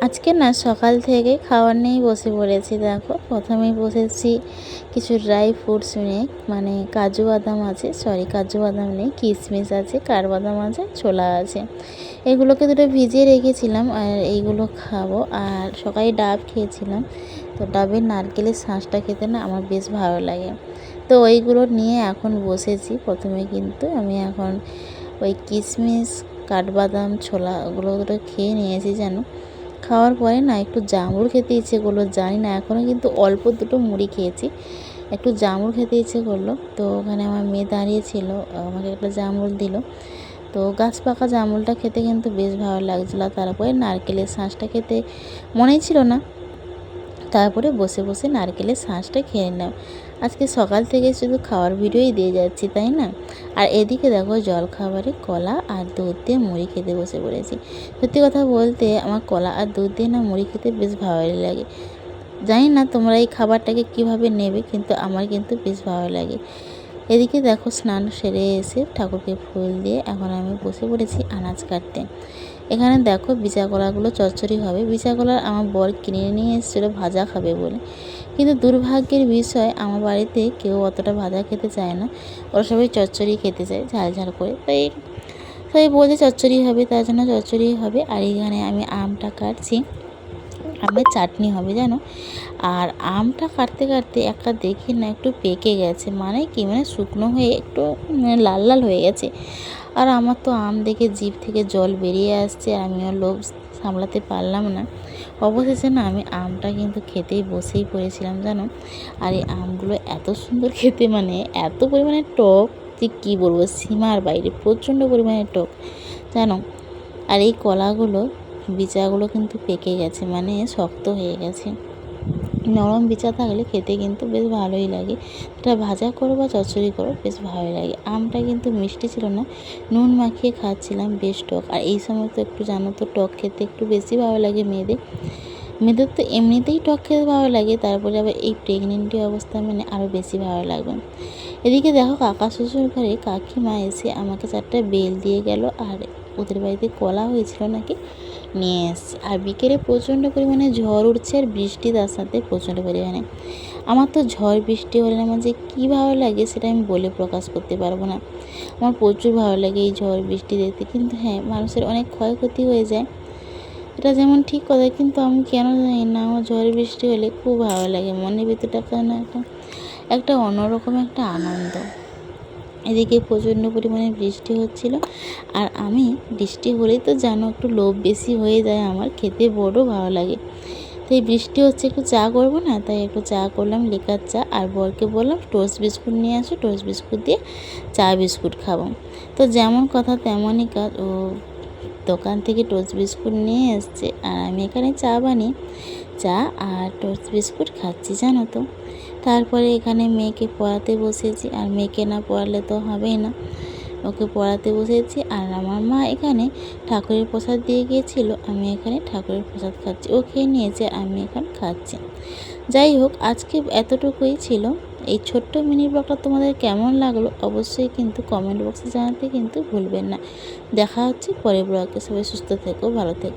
আজকে না সকাল থেকে খাবার নিয়েই বসে পড়েছি। দেখো প্রথমেই বসেছি কিছু ড্রাই ফ্রুটস নিয়ে, মানে কাজু বাদাম আছে, কাজু বাদাম নেই, কিশমিশ আছে, কাঠবাদাম আছে, ছোলা আছে। এগুলোকে দুটো ভিজিয়ে রেখেছিলাম আর এইগুলো খাবো। আর সকালে ডাব খেয়েছিলাম, তো ডাবের নারকেলের শাঁসটা খেতে না আমার বেশ ভালো লাগে। তো ওইগুলো নিয়ে এখন বসেছি। প্রথমে কিন্তু আমি এখন ওই কিশমিশ, কাঠবাদাম, ছোলা ওগুলো দুটো খেয়ে নিয়েছি জানো। খাওয়ার পরে না একটু জামরুল খেতে ইচ্ছে করলো, জানি না এখনও কিন্তু অল্প দুটো মুড়ি খেয়েছি, একটু জামরুল খেতে ইচ্ছে করলো। তো ওখানে আমার মেয়ে দাঁড়িয়েছিল, আমাকে একটা জামরুল দিল। তো গাছ পাকা জামরুলটা খেতে কিন্তু বেশ ভালো লাগছিলো। তারপরে নারকেলের শাঁসটা খেতে মনেই ছিল না, তারপরে বসে বসে নারকেলের শাঁসটা খেয়ে নিলাম। আজকে সকাল থেকে শুধু খাওয়ার ভিডিওই দিয়ে যাচ্ছি, তাই না? আর এদিকে দেখো জল খাবারে কলা আর দুধ দিয়ে মুড়ি খেতে বসে পড়েছি। সত্যি কথা বলতে আমার কলা আর দুধ দিয়ে না মুড়ি খেতে বেশ ভালোই লাগে। জানি না তোমরা এই খাবারটাকে কিভাবে নেবে, কিন্তু আমার কিন্তু বেশ ভালো লাগে। এদিকে দেখো স্নান সেরে এসে ঠাকুরকে ফুল দিয়ে এখন আমি বসে পড়েছি আনাজ কাটতে। এখানে দেখো বিচা কলাগুলো চচ্চড়ি হবে। বিচা কলা আমার বর কিনে নিয়ে এসেছিলো ভাজা খাবে বলে, কিন্তু দুর্ভাগ্যের বিষয় আমার বাড়িতে কেউ অতটা ভাজা খেতে চায় না, ওরা সবাই চচ্চড়ি খেতে চায় ঝাল ঝাল করে। তাই সবাই বলছে চচ্চড়ি হবে, তার জন্য চচ্চড়ি হবে। আর এখানে আমি আমটা কাটছি, আমের চাটনি হবে জানো। আর আমটা কাটতে কাটতে একটা দেখি না একটু পেকে গেছে, মানে কি মানে শুকনো হয়ে একটু লাল লাল হয়ে গেছে। আর আমার তো আম দেখে জিভ থেকে জল বেরিয়ে আসছে, আর আমিও লোভ সামলাতে পারলাম না। অবশেষে না আমি আমটা কিন্তু খেতেই বসেই পড়েছিলাম জানো। আর এই আমগুলো এত সুন্দর খেতে, মানে এত পরিমাণে টক যে কী বলবো, সীমার বাইরে, প্রচণ্ড পরিমাণে টক জানো। আর এই কলাগুলো বিচাগুলো কিন্তু পেকে গেছে, মানে শক্ত হয়ে গেছে। নরম বিচা থাকলে খেতে কিন্তু বেশ ভালোই লাগে, এটা ভাজা করো বা চচ্চড়ি করো বেশ ভালোই লাগে। আমটা কিন্তু মিষ্টি ছিল না, নুন মাখিয়ে খাচ্ছিলাম, বেশ টক। আর এই সময় তো একটু জানো তো টক খেতে একটু বেশি ভালো লাগে মেয়েদের। মেয়েদের তো এমনিতেই টক খেতে ভালো লাগে, তারপরে আবার এই প্রেগনেন্টি অবস্থা মানে আরও বেশি ভালো লাগবে। এদিকে দেখো কাকা শ্বশুর ঘরে কাকিমা এসে আমাকে 4টা বেল দিয়ে গেল, আর ওদের বাড়িতে কলা হয়েছিল নাকি নিয়ে এসছে। আর বিকেলে প্রচণ্ড পরিমাণে ঝড় উঠছে আর বৃষ্টি তার সাথে প্রচণ্ড পরিমাণে। আমার তো ঝড় বৃষ্টি হলে আমার যে কী ভালো লাগে সেটা আমি বলে প্রকাশ করতে পারবো না। আমার প্রচুর ভালো লাগে এই ঝড় বৃষ্টি দেখতে। কিন্তু হ্যাঁ, মানুষের অনেক ক্ষয়ক্ষতি হয়ে যায়, এটা যেমন ঠিক কথা, কিন্তু আমি কেন জানি না আমার ঝড় বৃষ্টি হলে খুব ভালো লাগে, মনের ভিতরটা কেন একটা অন্যরকম একটা আনন্দ। এদিকে প্রচণ্ড পরিমাণে বৃষ্টি হচ্ছিল, আর আমি বৃষ্টি হলেই তো জানো একটু লোভ বেশি হয়ে যায়, আমার খেতে বড় ভালো লাগে। তো এই বৃষ্টি হচ্ছে, একটু চা করবো না, তাই একটু চা করলাম, লিকার চা। আর বরকে বললাম টোস্ট বিস্কুট নিয়ে আসো, টোস্ট বিস্কুট দিয়ে চা বিস্কুট খাবো। তো যেমন কথা তেমনই কাজ, ও দোকান থেকে টোস্ট বিস্কুট নিয়ে এসছে, আর আমি এখানে চা বানিয়ে চা আর টোস্ট বিস্কুট খাচ্ছি জানো তো। তারপরে এখানে মেয়েকে পড়াতে বসেছি, আর মেয়েকে না পড়ালে তো হবেই না, ওকে পড়াতে বসেছি। আর আমার মা এখানে ঠাকুরের প্রসাদ দিয়ে গিয়েছিল, আমি এখানে ঠাকুরের প্রসাদ খাচ্ছি, ও খেয়ে নিয়েছে, আমি এখন খাচ্ছি। যাই হোক, আজকে এতটুকুই ছিল। এই ছোট্ট মিনি ব্লগটা তোমাদের কেমন লাগলো অবশ্যই কিন্তু কমেন্ট বক্সে জানাতে কিন্তু ভুলবেন না। দেখা হচ্ছে পরের ব্লগে। সবাই সুস্থ থেকো, ভালো থেকো।